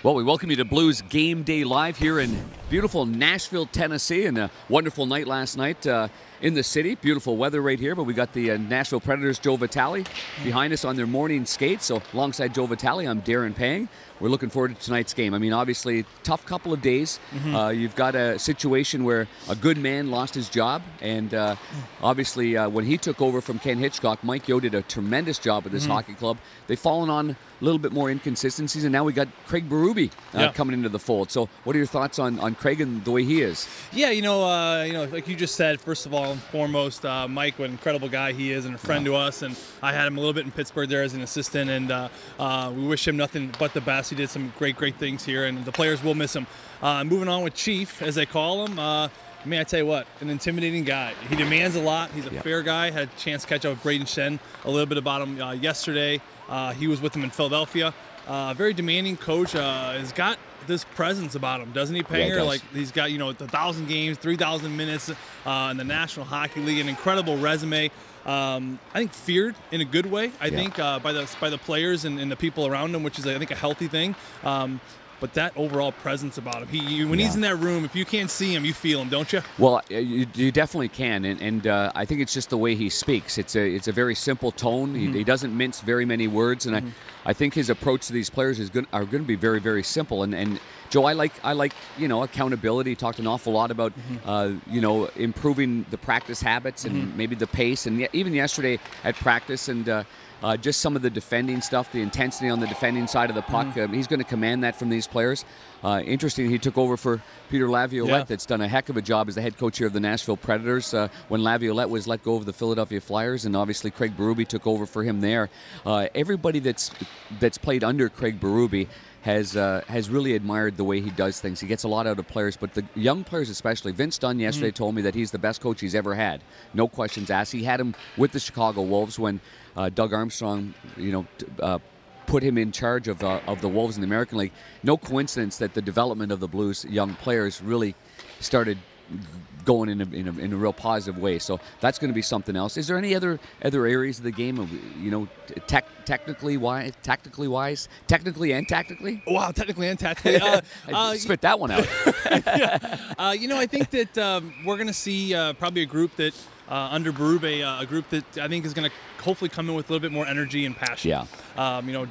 Well, we welcome you to Blues Game Day Live here in beautiful Nashville, Tennessee, and a wonderful night last night in the city. Beautiful weather right here, but we got the Nashville Predators' Joe Vitale behind us on their morning skate. So alongside Joe Vitale, I'm Darren Pang. We're looking forward to tonight's game. I mean, obviously, tough couple of days. You've got a situation where a good man lost his job, and obviously when he took over from Ken Hitchcock, Mike Yeo did a tremendous job with this hockey club. They've fallen on a little bit more inconsistencies, and now we got Craig Berube coming into the fold. So what are your thoughts on Craig and the way he is? Yeah, like you just said, first of all and foremost, Mike, what an incredible guy he is and a friend to us. And I had him a little bit in Pittsburgh there as an assistant, and we wish him nothing but the best. He did some great things here, and the players will miss him. Moving on with Chief, as they call him, I tell you what, an intimidating guy. He demands a lot. He's a fair guy. Had a chance to catch up with Braden Shen a little bit about him yesterday. He was with him in Philadelphia. Very demanding coach. Has got this presence about him, doesn't he, Panger? Yeah, like he's got 1,000 games, 3,000 minutes in the National Hockey League, an incredible resume. I think feared in a good way. I think by the players and the people around him, which is I think a healthy thing. But that overall presence about him, when he's in that room, if you can't see him, you feel him, don't you? Well, you definitely can, and I think it's just the way he speaks. It's a very simple tone. He doesn't mince very many words, and I think his approach to these players are going to be very, very simple. And Joe, I like accountability. He talked an awful lot about improving the practice habits and maybe the pace, and even yesterday at practice and. Just some of the defending stuff, the intensity on the defending side of the puck. He's going to command that from these players. Interesting, he took over for Peter Laviolette, that's done a heck of a job as the head coach here of the Nashville Predators when Laviolette was let go of the Philadelphia Flyers, and obviously Craig Berube took over for him there. Everybody that's played under Craig Berube has really admired the way he does things. He gets a lot out of players, but the young players especially. Vince Dunn yesterday told me that he's the best coach he's ever had. No questions asked. He had him with the Chicago Wolves when Doug Armstrong, put him in charge of the Wolves in the American League. No coincidence that the development of the Blues young players really started going in a real positive way. So that's going to be something else. Is there any other areas of the game, tactically and tactically? Wow, technically and tactically. Spit that one out. I think that we're going to see probably a group that under Berube, a group that I think is going to hopefully come in with a little bit more energy and passion. Yeah.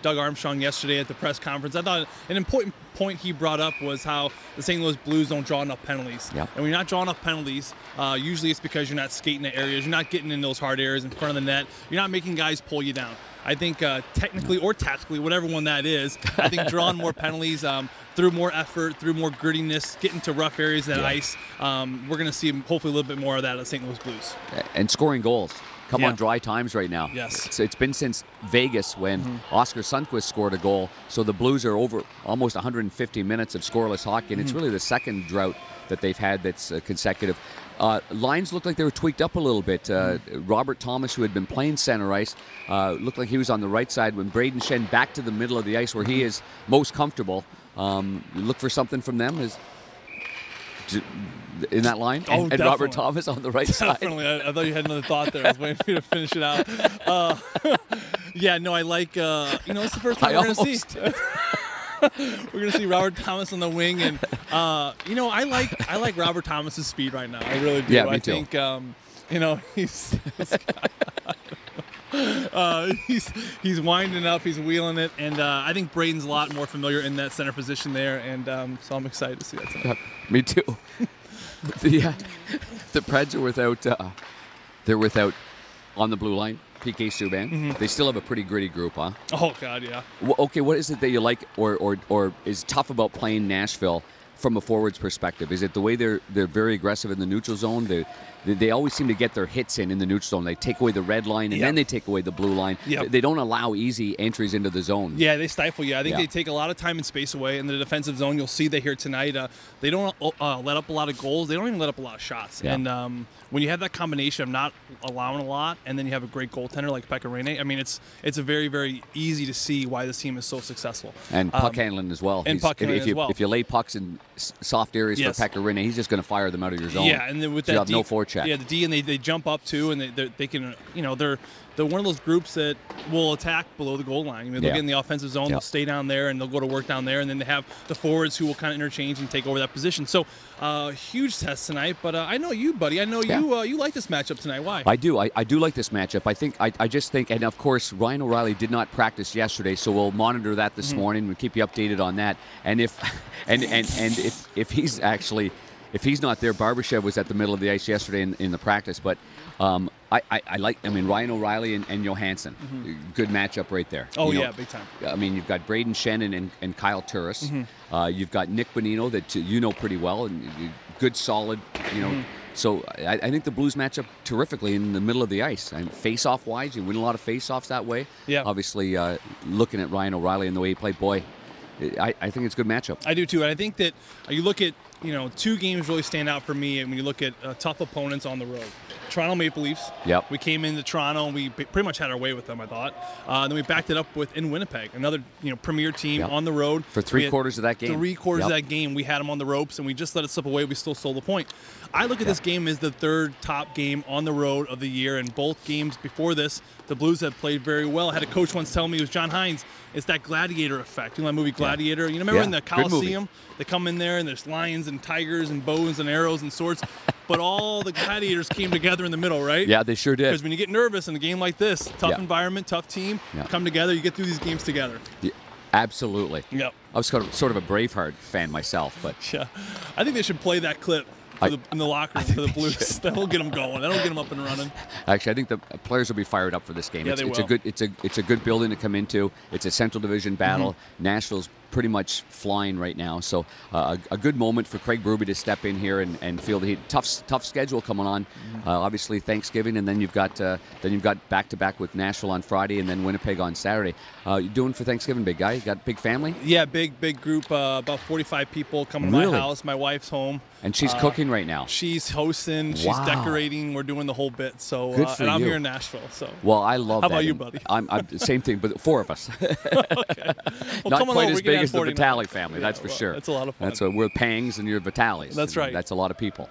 Doug Armstrong yesterday at the press conference, I thought an important point he brought up was how the St. Louis Blues don't draw enough penalties. Yeah. And when you're not drawing enough penalties, usually it's because you're not skating the areas, you're not getting in those hard areas in front of the net, you're not making guys pull you down. I think technically or tactically, whatever one that is, I think drawing more penalties through more effort, through more grittiness, getting to rough areas of that ice, we're going to see hopefully a little bit more of that at St. Louis Blues. And scoring goals. Come on dry times right now. Yes. It's been since Vegas when Oscar Sundqvist scored a goal. So the Blues are over almost 150 minutes of scoreless hockey, and it's really the second drought that they've had that's consecutive. Lines looked like they were tweaked up a little bit. Robert Thomas, who had been playing center ice, looked like he was on the right side when Braden Shen back to the middle of the ice where he is most comfortable. Look for something from them in that line, and Robert Thomas on the right side. Definitely. I thought you had another thought there. I was waiting for you to finish it out. I like, it's the first time we're going to see. We're going to see Robert Thomas on the wing, and I like Robert Thomas's speed right now. I really do. Yeah, me too. I think he's winding up, he's wheeling it, and I think Braden's a lot more familiar in that center position there, and so I'm excited to see that tonight. Me too. The Preds are without on the blue line PK Subban. They still have a pretty gritty group, huh? Oh God, yeah. Okay, what is it that you like or is tough about playing Nashville from a forward's perspective? Is it the way they're very aggressive in the neutral zone? They always seem to get their hits in the neutral zone. They take away the red line, and then they take away the blue line. Yep. They don't allow easy entries into the zone. Yeah, they stifle you. I think they take a lot of time and space away in the defensive zone. You'll see that here tonight. They don't let up a lot of goals. They don't even let up a lot of shots. Yeah. And when you have that combination of not allowing a lot, and then you have a great goaltender like Pekka Rinne, I mean, it's a very, very easy to see why this team is so successful. And puck handling as well. If you lay pucks in soft areas for Pekka Rinne, he's just going to fire them out of your zone. Yeah, and then with so that you have no forecheck. check. Yeah, the D, and they jump up too, and they can, they're one of those groups that will attack below the goal line. They'll get in the offensive zone, they'll stay down there, and they'll go to work down there, and then they have the forwards who will kind of interchange and take over that position. So huge test tonight, but I know you, buddy. I know you like this matchup tonight. Why? I do. I do like this matchup. I just think, and of course, Ryan O'Reilly did not practice yesterday, so we'll monitor that this morning. We'll keep you updated on that. And if if he's actually, if he's not there, Barbashev was at the middle of the ice yesterday in the practice. But I mean, Ryan O'Reilly and Johansson, good matchup right there. Oh, yeah, big time. I mean, you've got Braden Shannon and Kyle Turris. You've got Nick Bonino that you know pretty well, and good, solid, So I think the Blues match up terrifically in the middle of the ice. And face-off wise, you win a lot of face-offs that way. Yeah. Obviously, looking at Ryan O'Reilly and the way he played, boy, I think it's a good matchup. I do too, and I think that you look at, two games really stand out for me, and when you look at tough opponents on the road. Toronto Maple Leafs. Yep. We came into Toronto and we pretty much had our way with them, I thought. Then we backed it up in Winnipeg, another premier team on the road. For three-quarters of that game. Three-quarters of that game, we had them on the ropes, and we just let it slip away. We still stole the point. I look at this game as the third top game on the road of the year, and both games before this, the Blues have played very well. I had a coach once tell me, it was John Hines, it's that gladiator effect. You know that movie Gladiator? Remember in the Coliseum? They come in there and there's lions and tigers and bows and arrows and swords, but all the gladiators came together in the middle, right? Yeah, they sure did. Because when you get nervous in a game like this, tough environment, tough team, come together, you get through these games together. Yeah, absolutely. Yep. I was sort of a Braveheart fan myself, but yeah, I think they should play that clip in the locker room for the Blues. That'll get them going. That'll get them up and running. Actually, I think the players will be fired up for this game. Yeah, it's they a will. good it's a good building to come into. It's a Central Division battle. Nashville's pretty much flying right now, so a good moment for Craig Berube to step in here and feel the heat. Tough schedule coming on. Obviously Thanksgiving, and then you've got back to back with Nashville on Friday, and then Winnipeg on Saturday. You doing for Thanksgiving, big guy? You got a big family? Yeah, big group. About 45 people coming to my house. My wife's home. And she's cooking right now. She's hosting. She's decorating. We're doing the whole bit. So, good for and I'm you. here in Nashville. So. Well, I love that. How about you, buddy? I'm same thing, but four of us. Okay. Well, Not quite as big as the Vitale family, that's for sure. That's a lot of fun. That's we're Pangs and you're Vitales. That's right. That's a lot of people.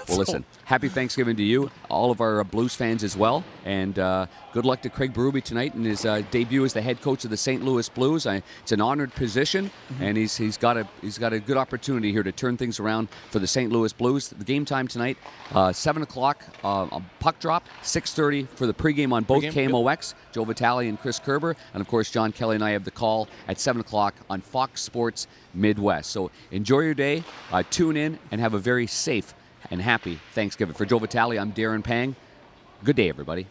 Well, listen, happy Thanksgiving to you, all of our Blues fans as well, and good luck to Craig Berube tonight in his debut as the head coach of the St. Louis Blues. It's an honored position, and he's got a good opportunity here to turn things around for the St. Louis Blues. The game time tonight, 7 o'clock, puck drop, 6:30 for the pregame on both KMOX, Joe Vitale and Chris Kerber, and of course John Kelly and I have the call at 7 o'clock on Fox Sports Midwest. So enjoy your day, tune in, and have a very safe and happy Thanksgiving. For Joe Vitale, I'm Darren Pang. Good day, everybody.